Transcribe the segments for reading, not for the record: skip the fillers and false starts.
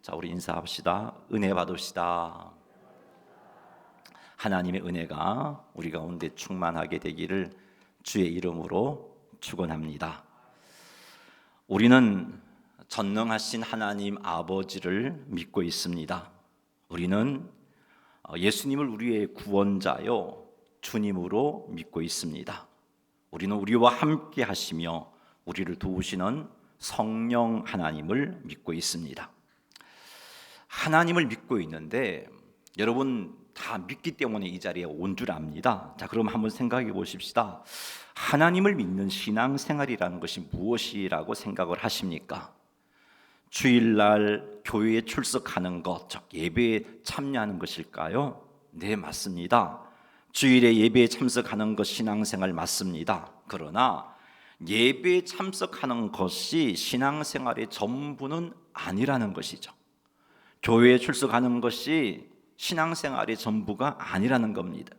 자, 우리 인사합시다. 은혜 받읍시다. 하나님의 은혜가 우리 가운데 충만하게 되기를 주의 이름으로 축원합니다. 우리는 전능하신 하나님 아버지를 믿고 있습니다. 우리는 예수님을 우리의 구원자요 주님으로 믿고 있습니다. 우리는 우리와 함께 하시며 우리를 도우시는 성령 하나님을 믿고 있습니다. 하나님을 믿고 있는데 여러분 다 믿기 때문에 이 자리에 온 줄 압니다. 자, 그럼 한번 생각해 보십시다. 하나님을 믿는 신앙생활이라는 것이 무엇이라고 생각을 하십니까? 주일날 교회에 출석하는 것, 즉 예배에 참여하는 것일까요? 네, 맞습니다. 주일에 예배에 참석하는 것 신앙생활 맞습니다. 그러나 예배에 참석하는 것이 신앙생활의 전부는 아니라는 것이죠. 교회에 출석하는 것이 신앙생활의 전부가 아니라는 겁니다.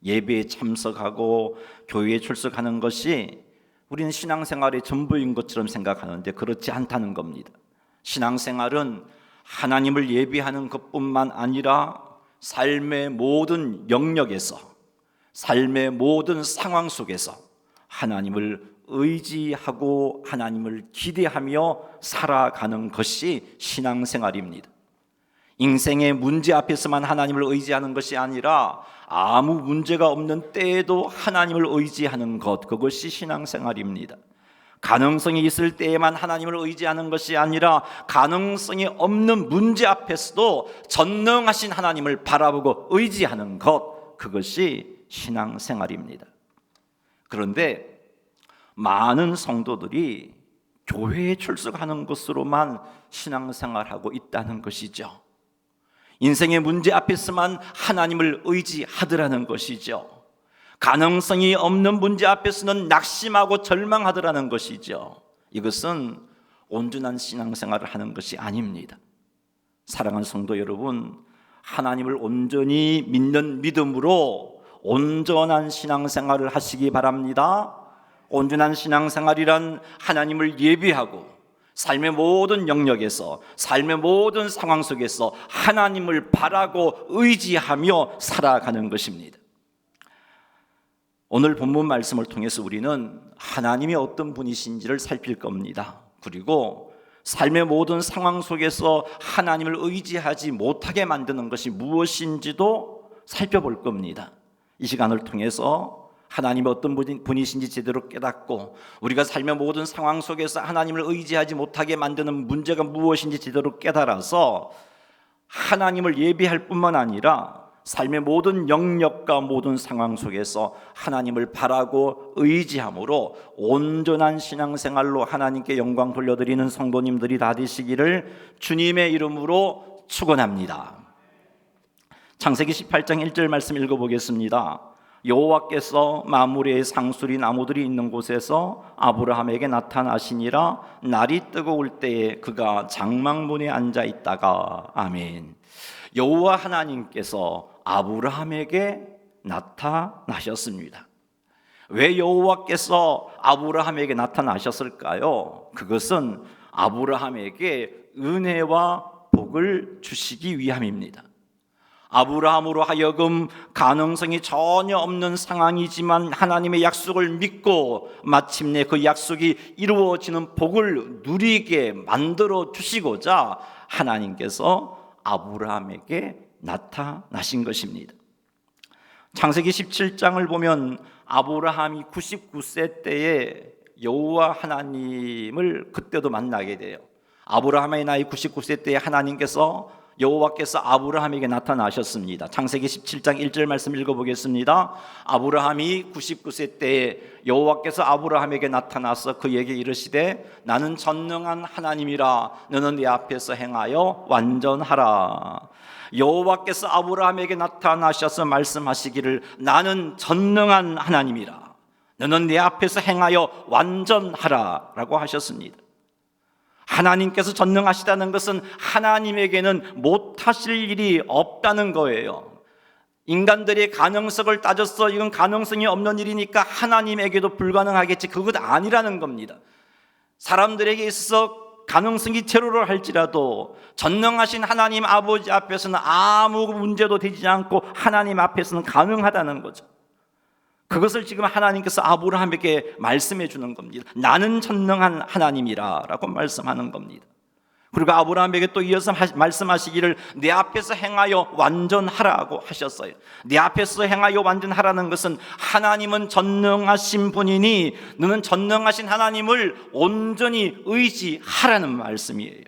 예배에 참석하고 교회에 출석하는 것이 우리는 신앙생활의 전부인 것처럼 생각하는데 그렇지 않다는 겁니다. 신앙생활은 하나님을 예배하는 것뿐만 아니라 삶의 모든 영역에서, 삶의 모든 상황 속에서 하나님을 의지하고 하나님을 기대하며 살아가는 것이 신앙생활입니다. 인생의 문제 앞에서만 하나님을 의지하는 것이 아니라 아무 문제가 없는 때에도 하나님을 의지하는 것, 그것이 신앙생활입니다. 가능성이 있을 때에만 하나님을 의지하는 것이 아니라 가능성이 없는 문제 앞에서도 전능하신 하나님을 바라보고 의지하는 것, 그것이 신앙생활입니다. 그런데 많은 성도들이 교회에 출석하는 것으로만 신앙생활하고 있다는 것이죠. 인생의 문제 앞에서만 하나님을 의지하더라는 것이죠. 가능성이 없는 문제 앞에서는 낙심하고 절망하더라는 것이죠. 이것은 온전한 신앙생활을 하는 것이 아닙니다. 사랑하는 성도 여러분, 하나님을 온전히 믿는 믿음으로 온전한 신앙생활을 하시기 바랍니다. 온전한 신앙생활이란 하나님을 예배하고 삶의 모든 영역에서, 삶의 모든 상황 속에서 하나님을 바라고 의지하며 살아가는 것입니다. 오늘 본문 말씀을 통해서 우리는 하나님이 어떤 분이신지를 살필 겁니다. 그리고 삶의 모든 상황 속에서 하나님을 의지하지 못하게 만드는 것이 무엇인지도 살펴볼 겁니다. 이 시간을 통해서 하나님이 어떤 분이신지 제대로 깨닫고 우리가 삶의 모든 상황 속에서 하나님을 의지하지 못하게 만드는 문제가 무엇인지 제대로 깨달아서 하나님을 예배할 뿐만 아니라 삶의 모든 영역과 모든 상황 속에서 하나님을 바라고 의지함으로 온전한 신앙생활로 하나님께 영광 돌려드리는 성도님들이 다 되시기를 주님의 이름으로 축원합니다. 창세기 18장 1절 말씀 읽어보겠습니다. 여호와께서 마므레의 상수리 나무들이 있는 곳에서 아브라함에게 나타나시니라. 날이 뜨거울 때에 그가 장막문에 앉아 있다가. 아멘. 여호와 하나님께서 아브라함에게 나타나셨습니다. 왜 여호와께서 아브라함에게 나타나셨을까요? 그것은 아브라함에게 은혜와 복을 주시기 위함입니다. 아브라함으로 하여금 가능성이 전혀 없는 상황이지만 하나님의 약속을 믿고 마침내 그 약속이 이루어지는 복을 누리게 만들어 주시고자 하나님께서 아브라함에게 나타나신 것입니다. 창세기 17장을 보면 아브라함이 99세 때에 여호와 하나님을 그때도 만나게 돼요. 아브라함의 나이 99세 때에 하나님께서 여호와께서 아브라함에게 나타나셨습니다. 창세기 17장 1절 말씀 읽어보겠습니다. 아브라함이 99세 때에 여호와께서 아브라함에게 나타나서 그에게 이르시되 나는 전능한 하나님이라 너는 내 앞에서 행하여 완전하라. 여호와께서 아브라함에게 나타나셔서 말씀하시기를 나는 전능한 하나님이라 너는 내 앞에서 행하여 완전하라 라고 하셨습니다. 하나님께서 전능하시다는 것은 하나님에게는 못하실 일이 없다는 거예요. 인간들의 가능성을 따져서 이건 가능성이 없는 일이니까 하나님에게도 불가능하겠지, 그것 아니라는 겁니다. 사람들에게 있어서 가능성이 제로를 할지라도 전능하신 하나님 아버지 앞에서는 아무 문제도 되지 않고 하나님 앞에서는 가능하다는 거죠. 그것을 지금 하나님께서 아브라함에게 말씀해 주는 겁니다. 나는 전능한 하나님이라 라고 말씀하는 겁니다. 그리고 아브라함에게 또 이어서 말씀하시기를 내 앞에서 행하여 완전하라고 하셨어요. 내 앞에서 행하여 완전하라는 것은 하나님은 전능하신 분이니 너는 전능하신 하나님을 온전히 의지하라는 말씀이에요.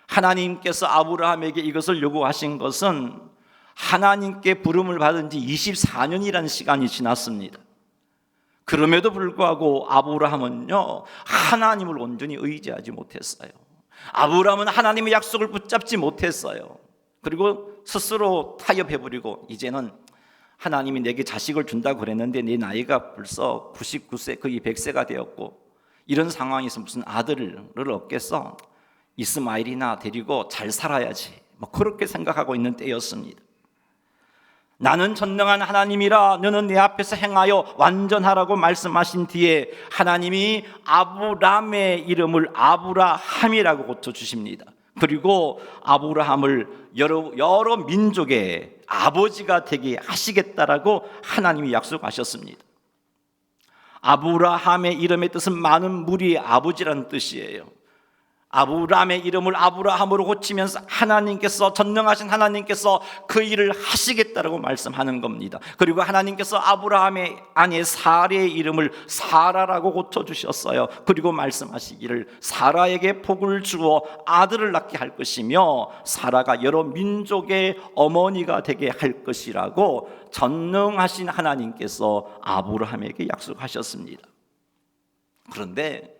하나님께서 아브라함에게 이것을 요구하신 것은 하나님께 부름을 받은 지 24년이라는 시간이 지났습니다. 그럼에도 불구하고 아브라함은요, 하나님을 온전히 의지하지 못했어요. 아브라함은 하나님의 약속을 붙잡지 못했어요. 그리고 스스로 타협해버리고 이제는 하나님이 내게 자식을 준다고 그랬는데 내 나이가 벌써 99세 거의 100세가 되었고 이런 상황에서 무슨 아들을 얻겠어? 이스마엘이나 데리고 잘 살아야지, 그렇게 생각하고 있는 때였습니다. 나는 전능한 하나님이라 너는 내 앞에서 행하여 완전하라고 말씀하신 뒤에 하나님이 아브람의 이름을 아브라함이라고 고쳐주십니다. 그리고 아브라함을 여러 민족의 아버지가 되게 하시겠다라고 하나님이 약속하셨습니다. 아브라함의 이름의 뜻은 많은 무리의 아버지라는 뜻이에요. 아브람의 이름을 아브라함으로 고치면서 하나님께서, 전능하신 하나님께서 그 일을 하시겠다라고 말씀하는 겁니다. 그리고 하나님께서 아브라함의 아내 사라의 이름을 사라라고 고쳐주셨어요. 그리고 말씀하시기를 사라에게 복을 주어 아들을 낳게 할 것이며 사라가 여러 민족의 어머니가 되게 할 것이라고 전능하신 하나님께서 아브라함에게 약속하셨습니다. 그런데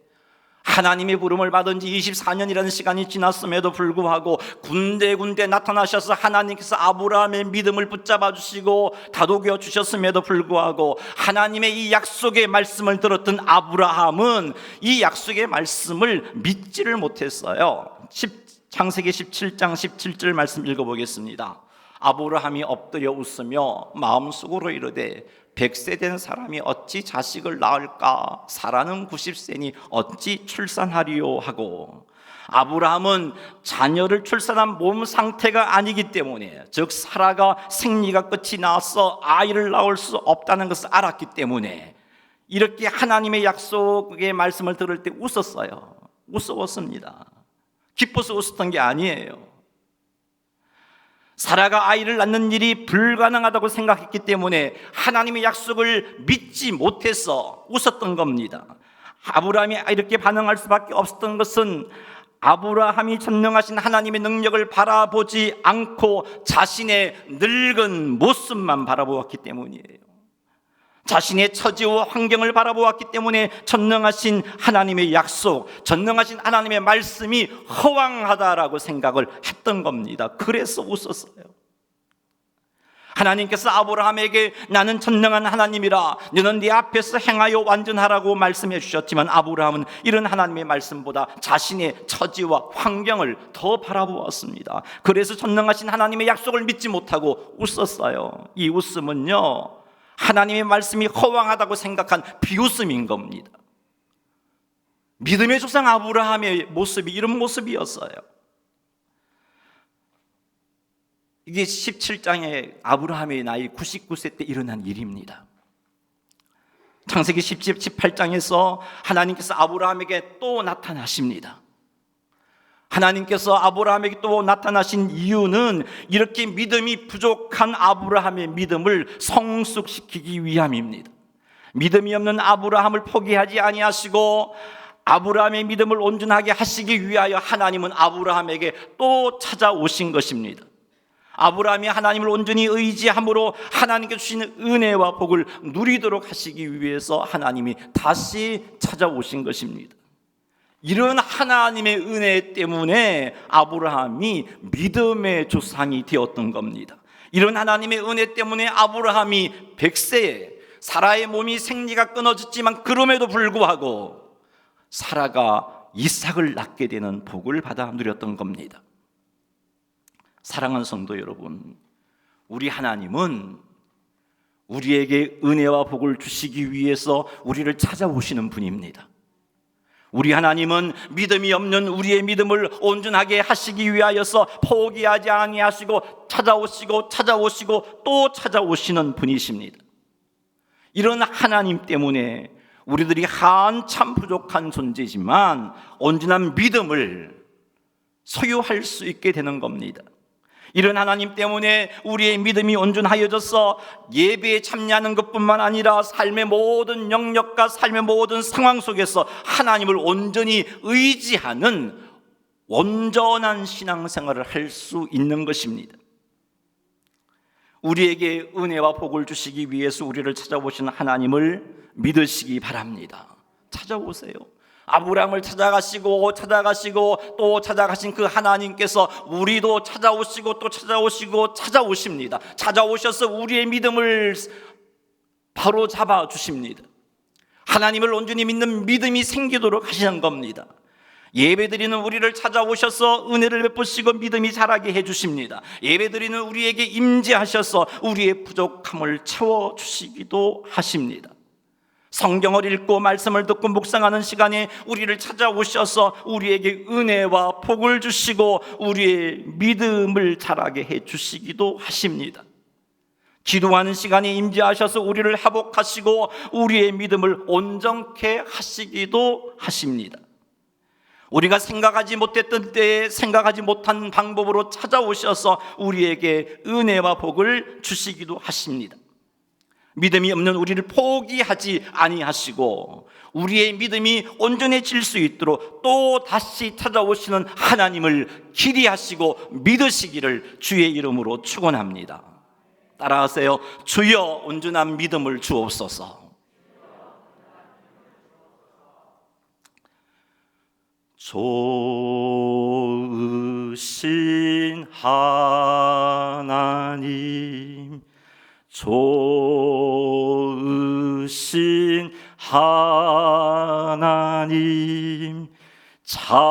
하나님의 부름을 받은 지 24년이라는 시간이 지났음에도 불구하고 군데군데 나타나셔서 하나님께서 아브라함의 믿음을 붙잡아 주시고 다독여 주셨음에도 불구하고 하나님의 이 약속의 말씀을 들었던 아브라함은 이 약속의 말씀을 믿지를 못했어요. 창세기 17장 17절 말씀 읽어보겠습니다. 아브라함이 엎드려 웃으며 마음속으로 이르되 100세 된 사람이 어찌 자식을 낳을까? 사라는 90세니 어찌 출산하리요 하고, 아브라함은 자녀를 출산한 몸 상태가 아니기 때문에, 즉 사라가 생리가 끝이 나서 아이를 낳을 수 없다는 것을 알았기 때문에 이렇게 하나님의 약속의 말씀을 들을 때 웃었어요. 웃었습니다. 기뻐서 웃었던 게 아니에요. 사라가 아이를 낳는 일이 불가능하다고 생각했기 때문에 하나님의 약속을 믿지 못해서 웃었던 겁니다. 아브라함이 이렇게 반응할 수밖에 없었던 것은 아브라함이 전능하신 하나님의 능력을 바라보지 않고 자신의 늙은 모습만 바라보았기 때문이에요. 자신의 처지와 환경을 바라보았기 때문에 전능하신 하나님의 약속, 전능하신 하나님의 말씀이 허황하다라고 생각을 했던 겁니다. 그래서 웃었어요. 하나님께서 아브라함에게 나는 전능한 하나님이라 너는 네 앞에서 행하여 완전하라고 말씀해 주셨지만 아브라함은 이런 하나님의 말씀보다 자신의 처지와 환경을 더 바라보았습니다. 그래서 전능하신 하나님의 약속을 믿지 못하고 웃었어요. 이 웃음은요, 하나님의 말씀이 허황하다고 생각한 비웃음인 겁니다. 믿음의 조상 아브라함의 모습이 이런 모습이었어요. 이게 17장에 아브라함의 나이 99세 때 일어난 일입니다. 창세기 18장에서 하나님께서 아브라함에게 또 나타나십니다. 하나님께서 아브라함에게 또 나타나신 이유는 이렇게 믿음이 부족한 아브라함의 믿음을 성숙시키기 위함입니다. 믿음이 없는 아브라함을 포기하지 아니하시고 아브라함의 믿음을 온전하게 하시기 위하여 하나님은 아브라함에게 또 찾아오신 것입니다. 아브라함이 하나님을 온전히 의지함으로 하나님께 주시는 은혜와 복을 누리도록 하시기 위해서 하나님이 다시 찾아오신 것입니다. 이런 하나님의 은혜 때문에 아브라함이 믿음의 조상이 되었던 겁니다. 이런 하나님의 은혜 때문에 아브라함이 100세에 사라의 몸이 생리가 끊어졌지만 그럼에도 불구하고 사라가 이삭을 낳게 되는 복을 받아 누렸던 겁니다. 사랑하는 성도 여러분, 우리 하나님은 우리에게 은혜와 복을 주시기 위해서 우리를 찾아오시는 분입니다. 우리 하나님은 믿음이 없는 우리의 믿음을 온전하게 하시기 위하여서 포기하지 아니하시고 찾아오시고 또 찾아오시는 분이십니다. 이런 하나님 때문에 우리들이 한참 부족한 존재지만 온전한 믿음을 소유할 수 있게 되는 겁니다. 이런 하나님 때문에 우리의 믿음이 온전하여져서 예배에 참여하는 것뿐만 아니라 삶의 모든 영역과 삶의 모든 상황 속에서 하나님을 온전히 의지하는 온전한 신앙생활을 할 수 있는 것입니다. 우리에게 은혜와 복을 주시기 위해서 우리를 찾아오시는 하나님을 믿으시기 바랍니다. 찾아오세요. 아브라함을 찾아가시고 또 찾아가신 그 하나님께서 우리도 찾아오시고 또 찾아오십니다. 찾아오셔서 우리의 믿음을 바로 잡아 주십니다. 하나님을 온전히 믿는 믿음이 생기도록 하시는 겁니다. 예배드리는 우리를 찾아오셔서 은혜를 베푸시고 믿음이 자라게 해주십니다. 예배드리는 우리에게 임재하셔서 우리의 부족함을 채워주시기도 하십니다. 성경을 읽고 말씀을 듣고 묵상하는 시간에 우리를 찾아오셔서 우리에게 은혜와 복을 주시고 우리의 믿음을 자라게 해주시기도 하십니다. 기도하는 시간에 임재하셔서 우리를 회복하시고 우리의 믿음을 온전케 하시기도 하십니다. 우리가 생각하지 못했던 때에 생각하지 못한 방법으로 찾아오셔서 우리에게 은혜와 복을 주시기도 하십니다. 믿음이 없는 우리를 포기하지 아니하시고 우리의 믿음이 온전해질 수 있도록 또 다시 찾아오시는 하나님을 기대하시고 믿으시기를 주의 이름으로 축원합니다. 따라하세요. 주여 온전한 믿음을 주옵소서. 좋으신 하나님, 좋으신 하나님, 참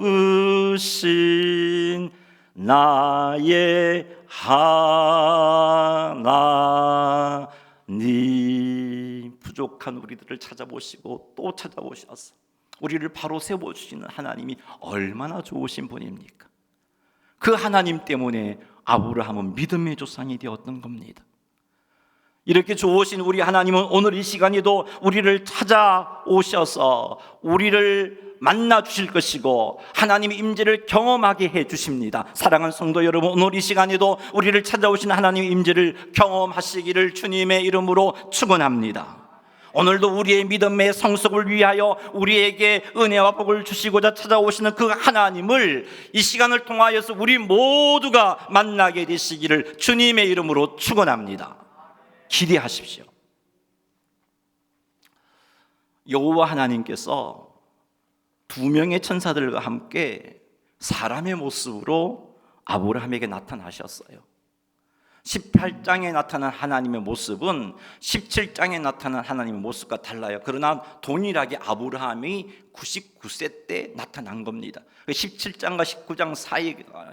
좋으신 나의 하나님. 부족한 우리들을 찾아보시고 또 찾아오셔서 우리를 바로 세워주시는 하나님이 얼마나 좋으신 분입니까? 그 하나님 때문에 아브라함은 믿음의 조상이 되었던 겁니다. 이렇게 좋으신 우리 하나님은 오늘 이 시간에도 우리를 찾아오셔서 우리를 만나 주실 것이고 하나님의 임재를 경험하게 해 주십니다. 사랑하는 성도 여러분, 오늘 이 시간에도 우리를 찾아오신 하나님의 임재를 경험하시기를 주님의 이름으로 축원합니다. 오늘도 우리의 믿음의 성숙을 위하여 우리에게 은혜와 복을 주시고자 찾아오시는 그 하나님을 이 시간을 통하여서 우리 모두가 만나게 되시기를 주님의 이름으로 축원합니다. 기대하십시오. 여호와 하나님께서 두 명의 천사들과 함께 사람의 모습으로 아브라함에게 나타나셨어요. 18장에 나타난 하나님의 모습은 17장에 나타난 하나님의 모습과 달라요. 그러나 동일하게 아브라함이 99세 때 나타난 겁니다. 17장과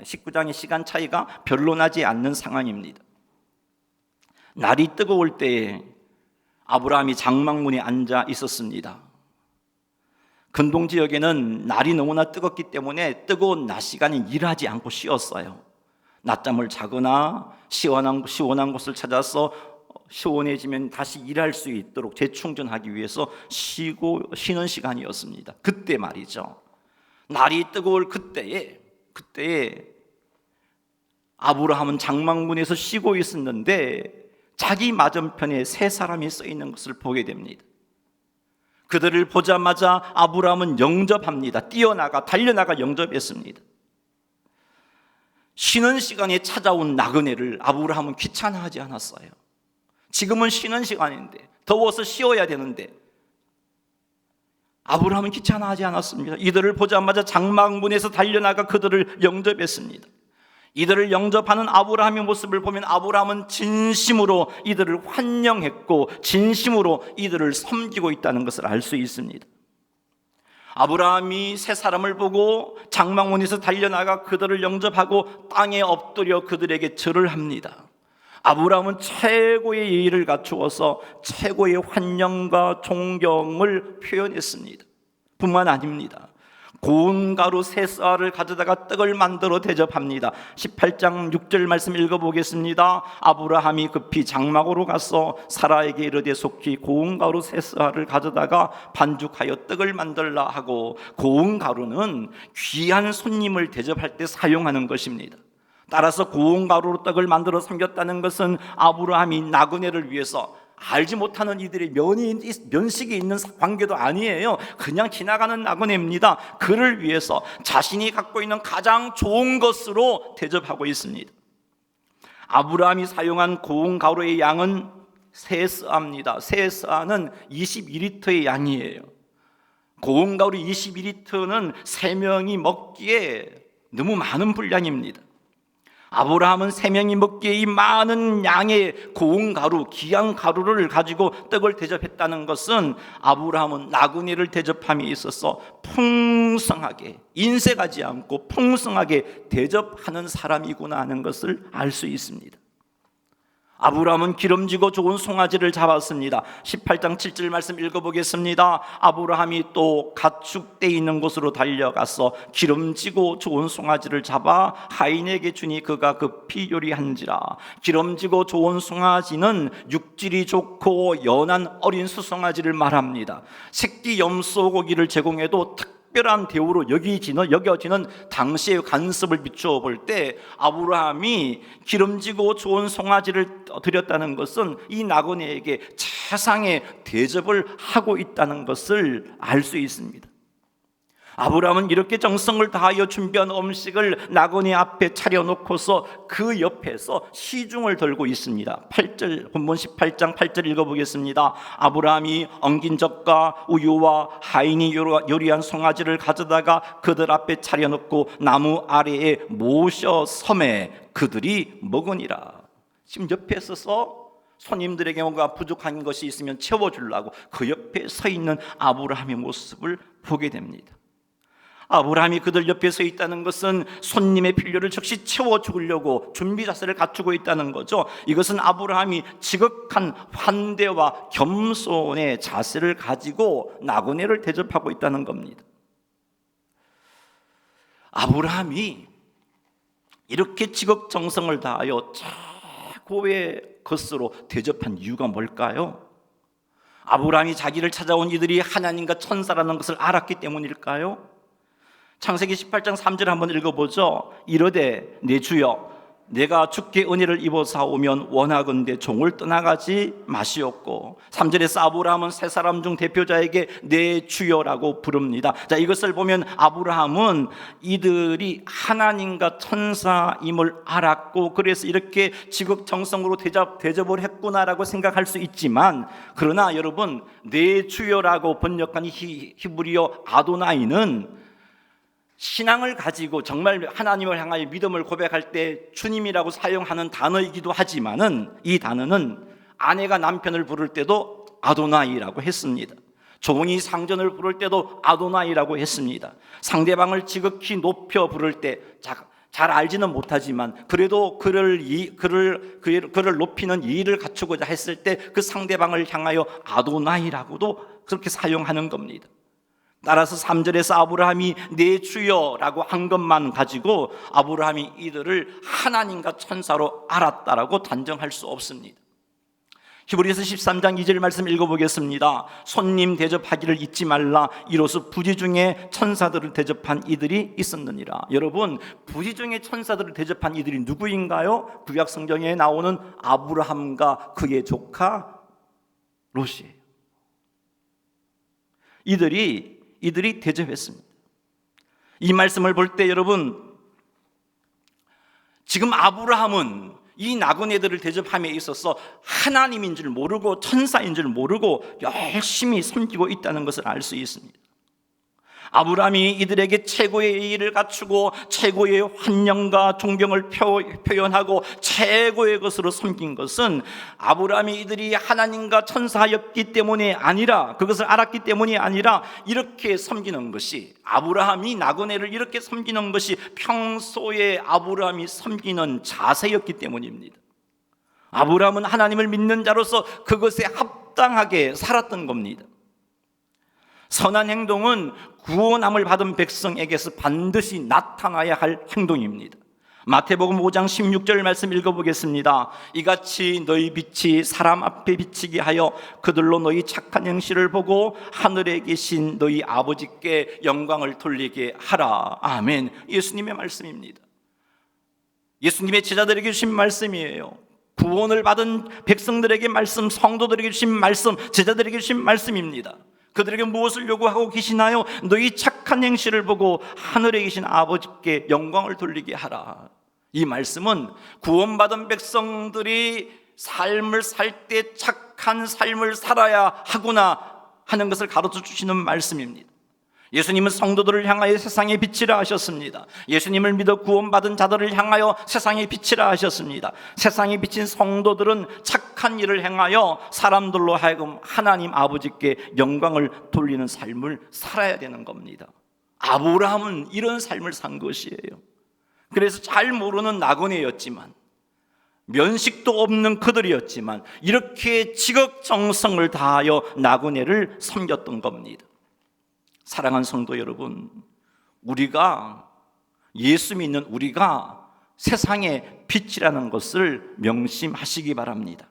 19장의 시간 차이가 별로 나지 않는 상황입니다. 날이 뜨거울 때에 아브라함이 장막문에 앉아 있었습니다. 근동 지역에는 날이 너무나 뜨겁기 때문에 뜨거운 낮 시간에 일하지 않고 쉬었어요. 낮잠을 자거나 시원한 곳을 찾아서 시원해지면 다시 일할 수 있도록 재충전하기 위해서 쉬는 시간이었습니다. 그때 말이죠. 날이 뜨거울 그때에 아브라함은 장막문에서 쉬고 있었는데 자기 맞은편에 세 사람이 서 있는 것을 보게 됩니다. 그들을 보자마자 아브라함은 영접합니다. 달려나가 영접했습니다. 쉬는 시간에 찾아온 나그네를 아브라함은 귀찮아하지 않았어요. 지금은 쉬는 시간인데 더워서 쉬어야 되는데 아브라함은 귀찮아하지 않았습니다. 이들을 보자마자 장막문에서 달려나가 그들을 영접했습니다. 이들을 영접하는 아브라함의 모습을 보면 아브라함은 진심으로 이들을 환영했고 진심으로 이들을 섬기고 있다는 것을 알 수 있습니다. 아브라함이 세 사람을 보고 장막문에서 달려나가 그들을 영접하고 땅에 엎드려 그들에게 절을 합니다. 아브라함은 최고의 예의를 갖추어서 최고의 환영과 존경을 표현했습니다. 뿐만 아닙니다. 고운 가루 세 쌀을 가져다가 떡을 만들어 대접합니다. 18장 6절 말씀 읽어보겠습니다. 아브라함이 급히 장막으로 가서 사라에게 이르되 속히 고운 가루 세 쌀을 가져다가 반죽하여 떡을 만들라 하고, 고운 가루는 귀한 손님을 대접할 때 사용하는 것입니다. 따라서 고운 가루로 떡을 만들어 섬겼다는 것은 아브라함이 나그네를 위해서, 알지 못하는 이들의 면식이 있는 관계도 아니에요. 그냥 지나가는 나그네입니다. 그를 위해서 자신이 갖고 있는 가장 좋은 것으로 대접하고 있습니다. 아브라함이 사용한 고운 가루의 양은 세 스아입니다. 세 스아는 22리터의 양이에요. 고운 가루 22리터는 3명이 먹기에 너무 많은 분량입니다. 아브라함은 3명이 먹기에 이 많은 양의 고운 가루, 귀한 가루를 가지고 떡을 대접했다는 것은 아브라함은 나그네를 대접함에 있어서 풍성하게, 인색하지 않고 풍성하게 대접하는 사람이구나 하는 것을 알 수 있습니다. 아브라함은 기름지고 좋은 송아지를 잡았습니다. 18장 7절 말씀 읽어보겠습니다. 아브라함이 또 가축대 있는 곳으로 달려가서 기름지고 좋은 송아지를 잡아 하인에게 주니 그가 급히 요리한지라. 기름지고 좋은 송아지는 육질이 좋고 연한 어린 수송아지를 말합니다. 새끼 염소 고기를 제공해도 특별한 대우로 여겨지는 당시의 관습을 비추어 볼 때 아브라함이 기름지고 좋은 송아지를 드렸다는 것은 이 나그네에게 최상의 대접을 하고 있다는 것을 알 수 있습니다. 아브라함은 이렇게 정성을 다하여 준비한 음식을 나그네 앞에 차려놓고서 그 옆에서 시중을 들고 있습니다. 8절, 본문 18장 8절 읽어보겠습니다. 아브라함이 엉긴 젖과 우유와 하인이 요리한 송아지를 가져다가 그들 앞에 차려놓고 나무 아래에 모셔 섬에 그들이 먹으니라. 지금 옆에 서서 손님들에게 뭔가 부족한 것이 있으면 채워주려고 그 옆에 서 있는 아브라함의 모습을 보게 됩니다. 아브라함이 그들 옆에 서 있다는 것은 손님의 필요를 즉시 채워 주려고 준비 자세를 갖추고 있다는 거죠. 이것은 아브라함이 지극한 환대와 겸손의 자세를 가지고 나그네를 대접하고 있다는 겁니다. 아브라함이 이렇게 지극정성을 다하여 최고의 것으로 대접한 이유가 뭘까요? 아브라함이 자기를 찾아온 이들이 하나님과 천사라는 것을 알았기 때문일까요? 창세기 18장 3절 한번 읽어보죠. 이르되 내 주여 내가 주께 은혜를 입어 사오면 원하건대 종을 떠나가지 마시옵고, 3절에서 아브라함은 세 사람 중 대표자에게 내 주여라고 부릅니다. 자, 이것을 보면 아브라함은 이들이 하나님과 천사임을 알았고 그래서 이렇게 지극정성으로 대접을 했구나라고 생각할 수 있지만, 그러나 여러분, 내 주여라고 번역한 히브리어 아도나이는 신앙을 가지고 정말 하나님을 향하여 믿음을 고백할 때 주님이라고 사용하는 단어이기도 하지만은, 이 단어는 아내가 남편을 부를 때도 아도나이라고 했습니다. 종이 상전을 부를 때도 아도나이라고 했습니다. 상대방을 지극히 높여 부를 때, 잘 알지는 못하지만 그래도 그를 높이는 예의를 갖추고자 했을 때 그 상대방을 향하여 아도나이라고도 그렇게 사용하는 겁니다. 따라서 3절에서 아브라함이 내 주여라고 한 것만 가지고 아브라함이 이들을 하나님과 천사로 알았다라고 단정할 수 없습니다. 히브리서 13장 2절 말씀 읽어보겠습니다. 손님 대접하기를 잊지 말라. 이로써 부지 중에 천사들을 대접한 이들이 있었느니라. 여러분, 부지 중에 천사들을 대접한 이들이 누구인가요? 구약 성경에 나오는 아브라함과 그의 조카 롯이에요. 이들이 대접했습니다. 이 말씀을 볼 때 여러분, 지금 아브라함은 이 나그네들을 대접함에 있어서 하나님인 줄 모르고 천사인 줄 모르고 열심히 섬기고 있다는 것을 알 수 있습니다. 아브라함이 이들에게 최고의 예의를 갖추고 최고의 환영과 존경을 표현하고 최고의 것으로 섬긴 것은 아브라함이 이들이 하나님과 천사였기 때문에 아니라, 그것을 알았기 때문이 아니라, 이렇게 섬기는 것이, 아브라함이 나그네를 이렇게 섬기는 것이 평소에 아브라함이 섬기는 자세였기 때문입니다. 아브라함은 하나님을 믿는 자로서 그것에 합당하게 살았던 겁니다. 선한 행동은 구원함을 받은 백성에게서 반드시 나타나야 할 행동입니다. 마태복음 5장 16절 말씀 읽어보겠습니다. 이같이 너희 빛이 사람 앞에 비치게 하여 그들로 너희 착한 행실을 보고 하늘에 계신 너희 아버지께 영광을 돌리게 하라. 아멘. 예수님의 말씀입니다. 예수님의 제자들에게 주신 말씀이에요. 구원을 받은 백성들에게 말씀, 성도들에게 주신 말씀, 제자들에게 주신 말씀입니다. 그들에게 무엇을 요구하고 계시나요? 너희 착한 행실을 보고 하늘에 계신 아버지께 영광을 돌리게 하라. 이 말씀은 구원받은 백성들이 삶을 살 때 착한 삶을 살아야 하구나 하는 것을 가르쳐 주시는 말씀입니다. 예수님은 성도들을 향하여 세상의 빛이라 하셨습니다. 예수님을 믿어 구원받은 자들을 향하여 세상의 빛이라 하셨습니다. 세상에 비친 성도들은 착한 일을 행하여 사람들로 하여금 하나님 아버지께 영광을 돌리는 삶을 살아야 되는 겁니다. 아브라함은 이런 삶을 산 것이에요. 그래서 잘 모르는 나그네였지만, 면식도 없는 그들이었지만 이렇게 지극정성을 다하여 나그네를 섬겼던 겁니다. 사랑하는 성도 여러분, 우리가, 예수 믿는 우리가 세상의 빛이라는 것을 명심하시기 바랍니다.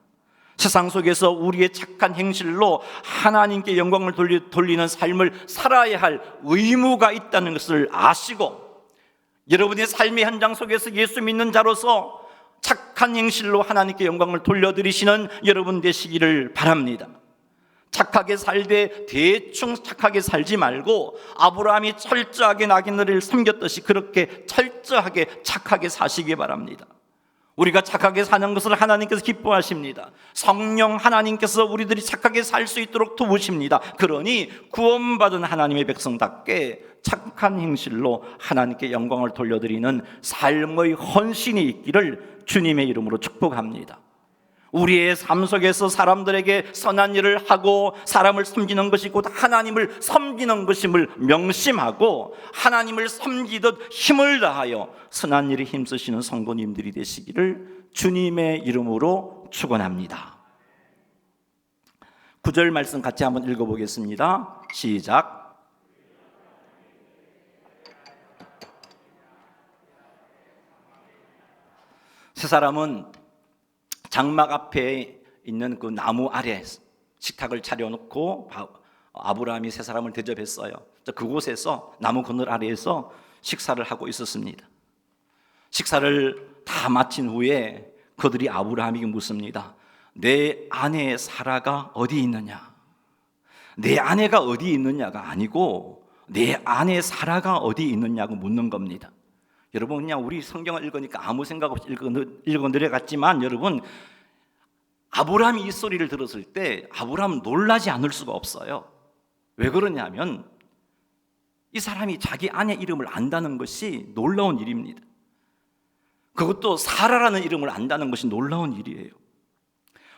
세상 속에서 우리의 착한 행실로 하나님께 영광을 돌리는 삶을 살아야 할 의무가 있다는 것을 아시고, 여러분의 삶의 현장 속에서 예수 믿는 자로서 착한 행실로 하나님께 영광을 돌려드리시는 여러분 되시기를 바랍니다. 착하게 살되 대충 착하게 살지 말고 아브라함이 철저하게 나그네를 섬겼듯이 그렇게 철저하게 착하게 사시기 바랍니다. 우리가 착하게 사는 것을 하나님께서 기뻐하십니다. 성령 하나님께서 우리들이 착하게 살 수 있도록 도우십니다. 그러니 구원받은 하나님의 백성답게 착한 행실로 하나님께 영광을 돌려드리는 삶의 헌신이 있기를 주님의 이름으로 축복합니다. 우리의 삶 속에서 사람들에게 선한 일을 하고 사람을 섬기는 것이 곧 하나님을 섬기는 것임을 명심하고 하나님을 섬기듯 힘을 다하여 선한 일에 힘쓰시는 성도님들이 되시기를 주님의 이름으로 축원합니다. 9절 말씀 같이 한번 읽어보겠습니다. 시작. 세 사람은 장막 앞에 있는 그 나무 아래 식탁을 차려놓고 아브라함이 세 사람을 대접했어요. 그곳에서 나무 그늘 아래에서 식사를 하고 있었습니다. 식사를 다 마친 후에 그들이 아브라함에게 묻습니다. 내 아내 사라가 어디 있느냐? 내 아내가 어디 있느냐가 아니고 내 아내 사라가 어디 있느냐고 묻는 겁니다. 여러분, 그냥 우리 성경을 읽으니까 아무 생각 없이 읽어 내려갔지만, 여러분, 아브라함이 이 소리를 들었을 때 아브라함은 놀라지 않을 수가 없어요. 왜 그러냐면 이 사람이 자기 아내 이름을 안다는 것이 놀라운 일입니다. 그것도 사라라는 이름을 안다는 것이 놀라운 일이에요.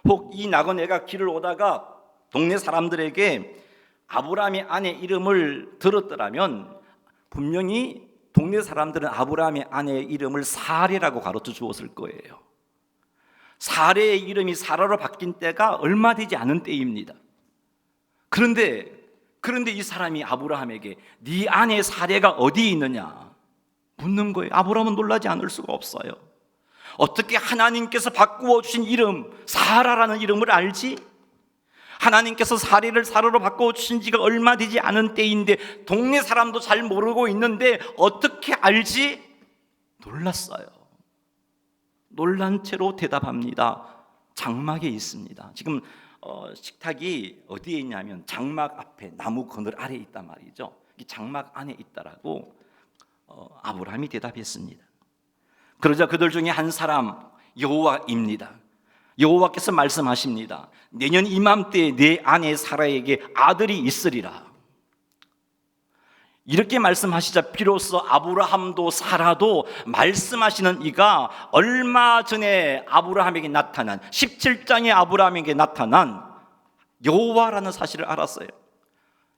혹 이 나그네가 길을 오다가 동네 사람들에게 아브라함의 아내 이름을 들었더라면 분명히 동네 사람들은 아브라함의 아내의 이름을 사레라고 가르쳐 주었을 거예요. 사레의 이름이 사라로 바뀐 때가 얼마 되지 않은 때입니다. 그런데 이 사람이 아브라함에게 네 아내 사레가 어디 있느냐 묻는 거예요. 아브라함은 놀라지 않을 수가 없어요. 어떻게 하나님께서 바꾸어 주신 이름 사라라는 이름을 알지? 하나님께서 사례를 사로로 바꿔 주신 지가 얼마 되지 않은 때인데 동네 사람도 잘 모르고 있는데 어떻게 알지? 놀랐어요. 놀란 채로 대답합니다. 장막에 있습니다. 지금 식탁이 어디에 있냐면 장막 앞에 나무 그늘 아래에 있단 말이죠. 이 장막 안에 있다라고 아브라함이 대답했습니다. 그러자 그들 중에 한 사람 여호와입니다. 여호와께서 말씀하십니다. 내년 이맘때에 내 아내 사라에게 아들이 있으리라. 이렇게 말씀하시자 비로소 아브라함도 사라도 말씀하시는 이가 얼마 전에 아브라함에게 나타난 17장의 아브라함에게 나타난 여호와라는 사실을 알았어요.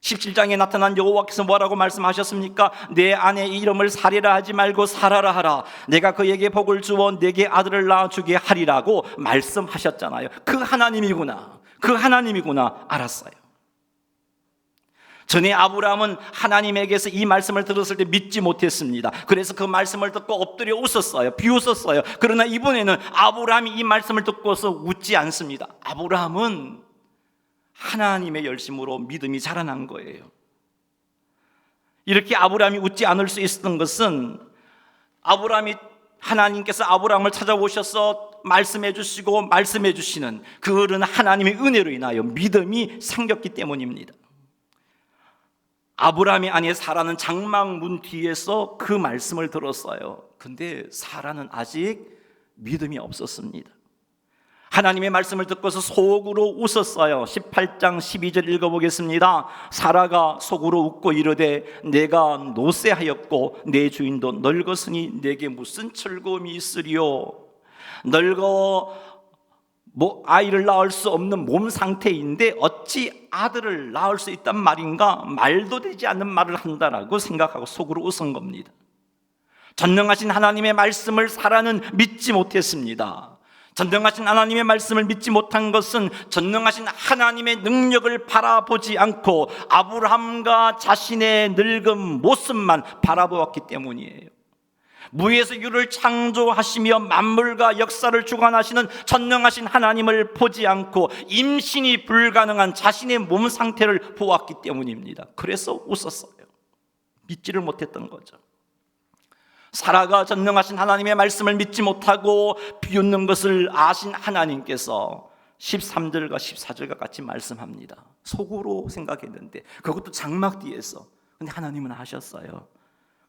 17장에 나타난 여호와께서 뭐라고 말씀하셨습니까? 내 아내 이름을 살해라 하지 말고 살아라 하라. 내가 그에게 복을 주어 내게 아들을 낳아주게 하리라고 말씀하셨잖아요. 그 하나님이구나, 그 하나님이구나 알았어요. 전에 아브라함은 하나님에게서 이 말씀을 들었을 때 믿지 못했습니다. 그래서 그 말씀을 듣고 엎드려 웃었어요. 비웃었어요. 그러나 이번에는 아브라함이 이 말씀을 듣고서 웃지 않습니다. 아브라함은 하나님의 열심으로 믿음이 자라난 거예요. 이렇게 아브라함이 웃지 않을 수 있었던 것은 하나님께서 아브라함을 찾아오셔서 말씀해 주시고 말씀해 주시는 그 흐르는 하나님의 은혜로 인하여 믿음이 생겼기 때문입니다. 아브라함이 아내 사라는 장막문 뒤에서 그 말씀을 들었어요. 근데 사라는 아직 믿음이 없었습니다. 하나님의 말씀을 듣고서 속으로 웃었어요. 18장 12절 읽어보겠습니다. 사라가 속으로 웃고 이르되 내가 노쇠하였고 내 주인도 늙었으니 내게 무슨 즐거움이 있으리요. 늙어 아이를 낳을 수 없는 몸 상태인데 어찌 아들을 낳을 수 있단 말인가? 말도 되지 않는 말을 한다라고 생각하고 속으로 웃은 겁니다. 전능하신 하나님의 말씀을 사라는 믿지 못했습니다. 전능하신 하나님의 말씀을 믿지 못한 것은 전능하신 하나님의 능력을 바라보지 않고 아브라함과 자신의 늙은 모습만 바라보았기 때문이에요. 무에서 유를 창조하시며 만물과 역사를 주관하시는 전능하신 하나님을 보지 않고 임신이 불가능한 자신의 몸 상태를 보았기 때문입니다. 그래서 웃었어요. 믿지를 못했던 거죠. 사라가 전능하신 하나님의 말씀을 믿지 못하고 비웃는 것을 아신 하나님께서 13절과 14절과 같이 말씀합니다. 속으로 생각했는데 그것도 장막 뒤에서. 근데 하나님은 아셨어요.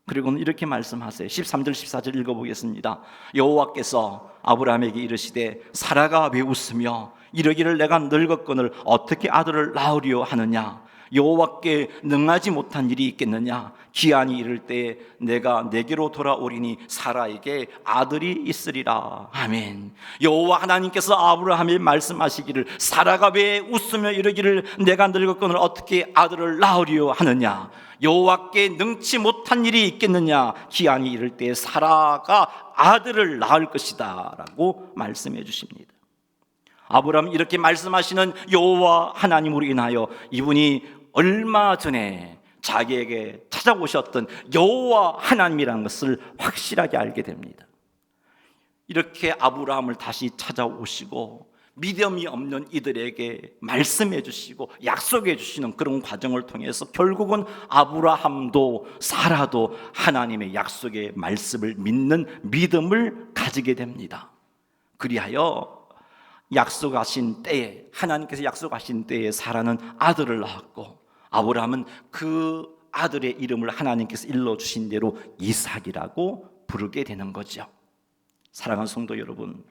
그리고는 이렇게 말씀하세요. 13절 14절 읽어보겠습니다. 여호와께서 아브라함에게 이르시되 사라가 왜 웃으며 이러기를 내가 늙었거늘 어떻게 아들을 낳으려 하느냐. 여호와께 능하지 못한 일이 있겠느냐. 기한이 이를 때에 내가 내게로 돌아오리니 사라에게 아들이 있으리라. 아멘. 여호와 하나님께서 아브라함에 말씀하시기를 사라가 왜 웃으며 이러기를 내가 늙었거늘 어떻게 아들을 낳으려 하느냐. 여호와께 능치 못한 일이 있겠느냐. 기한이 이를 때에 사라가 아들을 낳을 것이다 라고 말씀해 주십니다. 아브라함 이렇게 말씀하시는 여호와 하나님으로 인하여 이분이 얼마 전에 자기에게 찾아오셨던 여호와 하나님이라는 것을 확실하게 알게 됩니다. 이렇게 아브라함을 다시 찾아오시고 믿음이 없는 이들에게 말씀해 주시고 약속해 주시는 그런 과정을 통해서 결국은 아브라함도 사라도 하나님의 약속의 말씀을 믿는 믿음을 가지게 됩니다. 그리하여 약속하신 때에, 하나님께서 약속하신 때에 사라는 아들을 낳았고 아브라함은 그 아들의 이름을 하나님께서 일러주신 대로 이삭이라고 부르게 되는 거죠. 사랑하는 성도 여러분,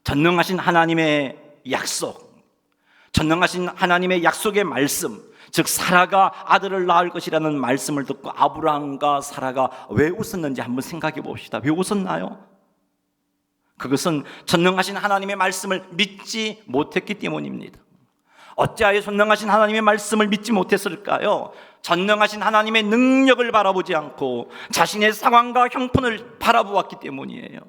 전능하신 하나님의 약속, 전능하신 하나님의 약속의 말씀, 즉 사라가 아들을 낳을 것이라는 말씀을 듣고 아브라함과 사라가 왜 웃었는지 한번 생각해 봅시다. 왜 웃었나요? 그것은 전능하신 하나님의 말씀을 믿지 못했기 때문입니다. 어찌하여 전능하신 하나님의 말씀을 믿지 못했을까요? 전능하신 하나님의 능력을 바라보지 않고 자신의 상황과 형편을 바라보았기 때문이에요.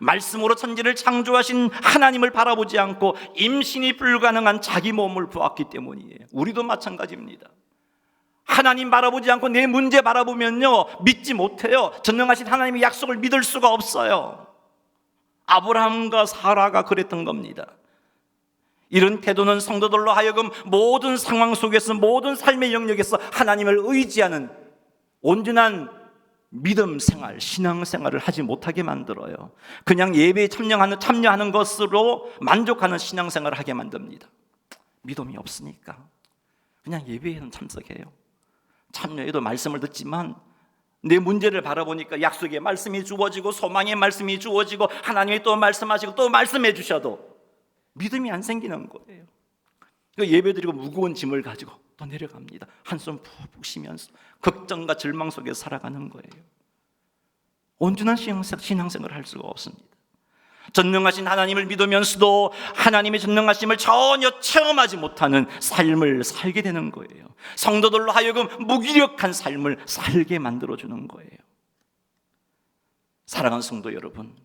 말씀으로 천지를 창조하신 하나님을 바라보지 않고 임신이 불가능한 자기 몸을 보았기 때문이에요. 우리도 마찬가지입니다. 하나님 바라보지 않고 내 문제 바라보면요 믿지 못해요. 전능하신 하나님의 약속을 믿을 수가 없어요. 아브라함과 사라가 그랬던 겁니다. 이런 태도는 성도들로 하여금 모든 상황 속에서 모든 삶의 영역에서 하나님을 의지하는 온전한 믿음 생활, 신앙 생활을 하지 못하게 만들어요. 그냥 예배에 참여하는 것으로 만족하는 신앙 생활을 하게 만듭니다. 믿음이 없으니까 그냥 예배에는 참석해요. 참여해도 말씀을 듣지만 내 문제를 바라보니까 약속의 말씀이 주어지고 소망의 말씀이 주어지고 하나님이 또 말씀하시고 또 말씀해 주셔도 믿음이 안 생기는 거예요. 예배드리고 무거운 짐을 가지고 또 내려갑니다. 한숨 푹푹 쉬면서 걱정과 절망 속에 살아가는 거예요. 온전한 신앙생활을 할 수가 없습니다. 전능하신 하나님을 믿으면서도 하나님의 전능하심을 전혀 체험하지 못하는 삶을 살게 되는 거예요. 성도들로 하여금 무기력한 삶을 살게 만들어주는 거예요. 사랑하는 성도 여러분,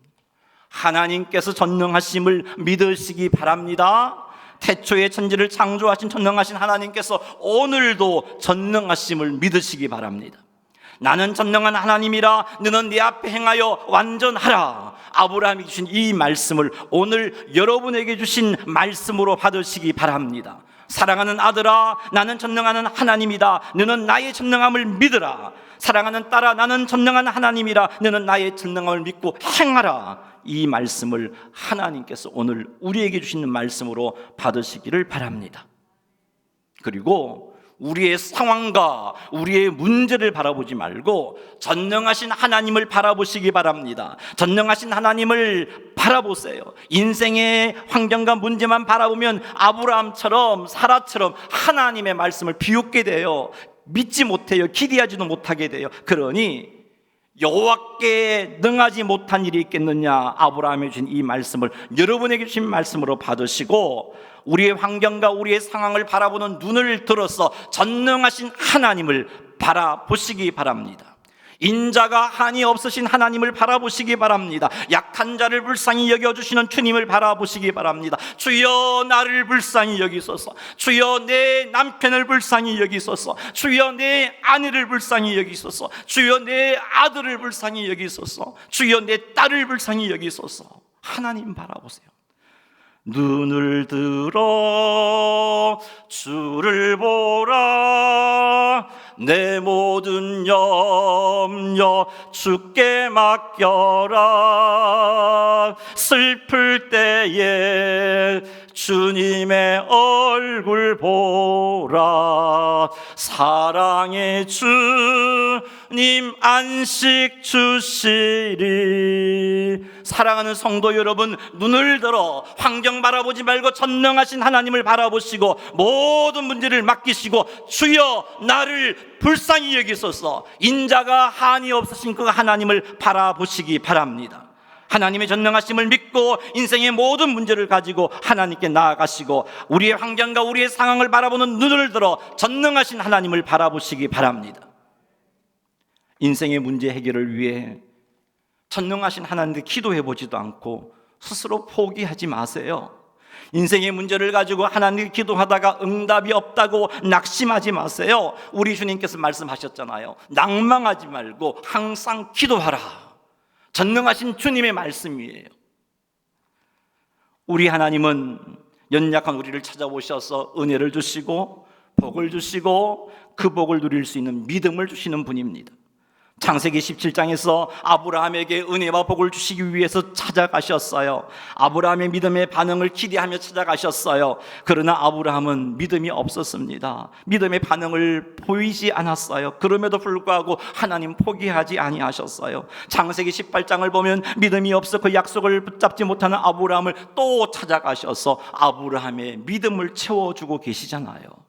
하나님께서 전능하심을 믿으시기 바랍니다. 태초에 천지를 창조하신 전능하신 하나님께서 오늘도 전능하심을 믿으시기 바랍니다. 나는 전능한 하나님이라 너는 내 앞에 행하여 완전하라. 아브라함이 주신 이 말씀을 오늘 여러분에게 주신 말씀으로 받으시기 바랍니다. 사랑하는 아들아, 나는 전능한 하나님이다. 너는 나의 전능함을 믿으라. 사랑하는 딸아, 나는 전능한 하나님이라. 너는 나의 전능함을 믿고 행하라. 이 말씀을 하나님께서 오늘 우리에게 주시는 말씀으로 받으시기를 바랍니다. 그리고 우리의 상황과 우리의 문제를 바라보지 말고 전능하신 하나님을 바라보시기 바랍니다. 전능하신 하나님을 바라보세요. 인생의 환경과 문제만 바라보면 아브라함처럼 사라처럼 하나님의 말씀을 비웃게 돼요. 믿지 못해요. 기대하지도 못하게 돼요. 그러니 여호와께 능하지 못한 일이 있겠느냐, 아브라함이 주신 이 말씀을 여러분에게 주신 말씀으로 받으시고 우리의 환경과 우리의 상황을 바라보는 눈을 들어서 전능하신 하나님을 바라보시기 바랍니다. 인자가 한이 없으신 하나님을 바라보시기 바랍니다. 약한 자를 불쌍히 여겨주시는 주님을 바라보시기 바랍니다. 주여 나를 불쌍히 여기소서. 주여 내 남편을 불쌍히 여기소서. 주여 내 아내를 불쌍히 여기소서. 주여 내 아들을 불쌍히 여기소서. 주여 내 딸을 불쌍히 여기소서. 하나님 바라보세요. 눈을 들어 주를 보라. 내 모든 염려 주께 맡겨라. 슬플 때에 주님의 얼굴 보라. 사랑의 주님 안식 주시리. 사랑하는 성도 여러분, 눈을 들어 환경 바라보지 말고 전능하신 하나님을 바라보시고 모든 문제를 맡기시고 주여 나를 불쌍히 여기소서. 인자가 한이 없으신 그 하나님을 바라보시기 바랍니다. 하나님의 전능하심을 믿고 인생의 모든 문제를 가지고 하나님께 나아가시고 우리의 환경과 우리의 상황을 바라보는 눈을 들어 전능하신 하나님을 바라보시기 바랍니다. 인생의 문제 해결을 위해 전능하신 하나님께 기도해보지도 않고 스스로 포기하지 마세요. 인생의 문제를 가지고 하나님께 기도하다가 응답이 없다고 낙심하지 마세요. 우리 주님께서 말씀하셨잖아요. 낭망하지 말고 항상 기도하라. 전능하신 주님의 말씀이에요. 우리 하나님은 연약한 우리를 찾아오셔서 은혜를 주시고 복을 주시고 그 복을 누릴 수 있는 믿음을 주시는 분입니다. 창세기 17장에서 아브라함에게 은혜와 복을 주시기 위해서 찾아가셨어요. 아브라함의 믿음의 반응을 기대하며 찾아가셨어요. 그러나 아브라함은 믿음이 없었습니다. 믿음의 반응을 보이지 않았어요. 그럼에도 불구하고 하나님 포기하지 아니하셨어요. 창세기 18장을 보면 믿음이 없어 그 약속을 붙잡지 못하는 아브라함을 또 찾아가셔서 아브라함의 믿음을 채워주고 계시잖아요.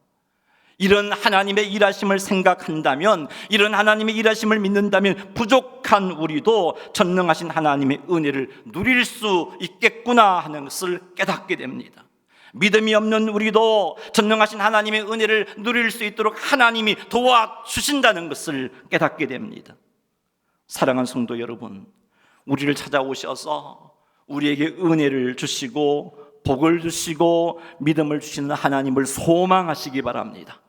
이런 하나님의 일하심을 생각한다면, 이런 하나님의 일하심을 믿는다면 부족한 우리도 전능하신 하나님의 은혜를 누릴 수 있겠구나 하는 것을 깨닫게 됩니다. 믿음이 없는 우리도 전능하신 하나님의 은혜를 누릴 수 있도록 하나님이 도와주신다는 것을 깨닫게 됩니다. 사랑하는 성도 여러분, 우리를 찾아오셔서 우리에게 은혜를 주시고 복을 주시고 믿음을 주시는 하나님을 소망하시기 바랍니다.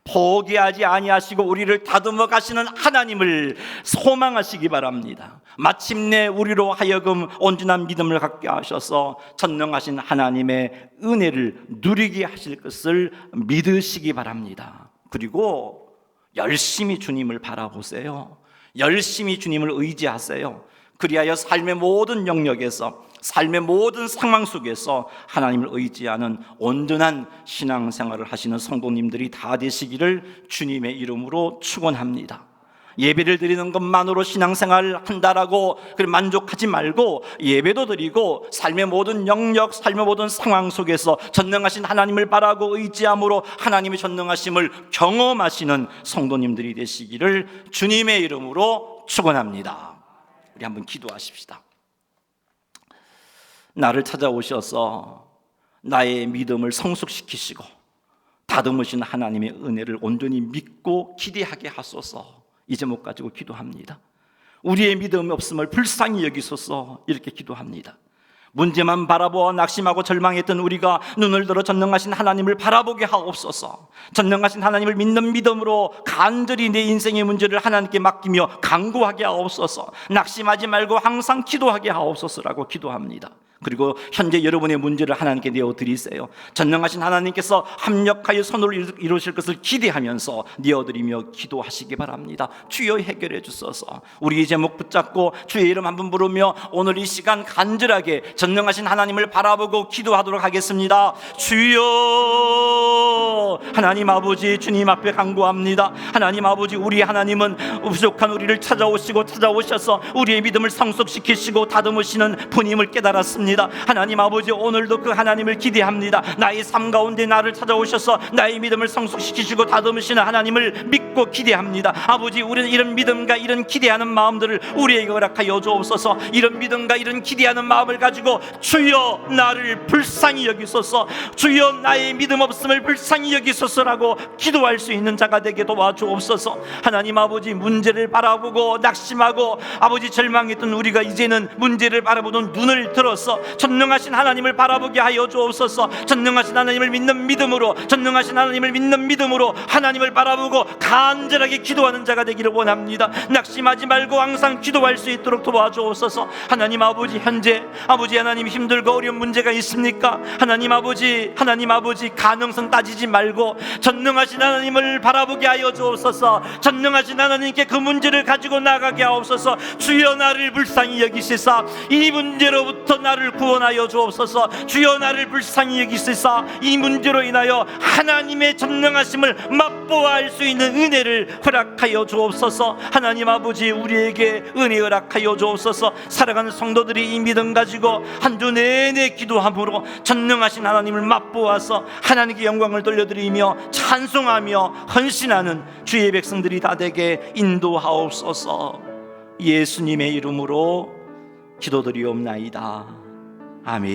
포기하지 아니하시고 우리를 다듬어 가시는 하나님을 소망하시기 바랍니다. 마침내 우리로 하여금 온전한 믿음을 갖게 하셔서 전능하신 하나님의 은혜를 누리게 하실 것을 믿으시기 바랍니다. 그리고 열심히 주님을 바라보세요. 열심히 주님을 의지하세요. 그리하여 삶의 모든 영역에서, 삶의 모든 상황 속에서 하나님을 의지하는 온전한 신앙생활을 하시는 성도님들이 다 되시기를 주님의 이름으로 축원합니다. 예배를 드리는 것만으로 신앙생활을 한다라고 만족하지 말고 예배도 드리고 삶의 모든 영역, 삶의 모든 상황 속에서 전능하신 하나님을 바라고 의지함으로 하나님의 전능하심을 경험하시는 성도님들이 되시기를 주님의 이름으로 축원합니다. 우리 한번 기도하십시다. 나를 찾아오셔서 나의 믿음을 성숙시키시고 다듬으신 하나님의 은혜를 온전히 믿고 기대하게 하소서. 이 제목 가지고 기도합니다. 우리의 믿음이 없음을 불쌍히 여기소서. 이렇게 기도합니다. 문제만 바라보아 낙심하고 절망했던 우리가 눈을 들어 전능하신 하나님을 바라보게 하옵소서. 전능하신 하나님을 믿는 믿음으로 간절히 내 인생의 문제를 하나님께 맡기며 간구하게 하옵소서. 낙심하지 말고 항상 기도하게 하옵소서라고 기도합니다. 그리고 현재 여러분의 문제를 하나님께 내어드리세요. 전능하신 하나님께서 합력하여 선을 이루실 것을 기대하면서 내어드리며 기도하시기 바랍니다. 주여 해결해 주소서. 우리 이 제목 붙잡고 주의 이름 한번 부르며 오늘 이 시간 간절하게 전능하신 하나님을 바라보고 기도하도록 하겠습니다. 주여, 하나님 아버지, 주님 앞에 간구합니다. 하나님 아버지, 우리 하나님은 부족한 우리를 찾아오셔서 우리의 믿음을 성숙시키시고 다듬으시는 분임을 깨달았습니다. 하나님 아버지, 오늘도 그 하나님을 기대합니다. 나의 삶 가운데 나를 찾아오셔서 나의 믿음을 성숙시키시고 다듬으시는 하나님을 믿고 기대합니다. 아버지, 우리는 이런 믿음과 이런 기대하는 마음들을 우리에게 허락하여 주옵소서. 이런 믿음과 이런 기대하는 마음을 가지고 주여 나를 불쌍히 여기소서, 주여 나의 믿음 없음을 불쌍히 여기소서라고 기도할 수 있는 자가 되게 도와주옵소서. 하나님 아버지, 문제를 바라보고 낙심하고 아버지 절망했던 우리가 이제는 문제를 바라보는 눈을 들어서 전능하신 하나님을 바라보게 하여 주옵소서. 전능하신 하나님을 믿는 믿음으로, 전능하신 하나님을 믿는 믿음으로 하나님을 바라보고 간절하게 기도하는 자가 되기를 원합니다. 낙심하지 말고 항상 기도할 수 있도록 도와주옵소서. 하나님 아버지, 현재 아버지 하나님 힘들고 어려운 문제가 있습니까? 하나님 아버지 가능성 따지지 말고 전능하신 하나님을 바라보게 하여 주옵소서. 전능하신 하나님께 그 문제를 가지고 나가게 하옵소서. 주여 나를 불쌍히 여기시사 이 문제로부터 나를 구원하여 주옵소서. 주여 나를 불쌍히 여기시사 이 문제로 인하여 하나님의 전능하심을 맛보아할 수 있는 은혜를 허락하여 주옵소서. 하나님 아버지, 우리에게 은혜 허락하여 주옵소서. 살아가는 성도들이 이 믿음 가지고 한 주 내내 기도함으로 전능하신 하나님을 맛보아서 하나님께 영광을 돌려드리며 찬송하며 헌신하는 주의 백성들이 다 되게 인도하옵소서. 예수님의 이름으로 기도드리옵나이다. 아멘.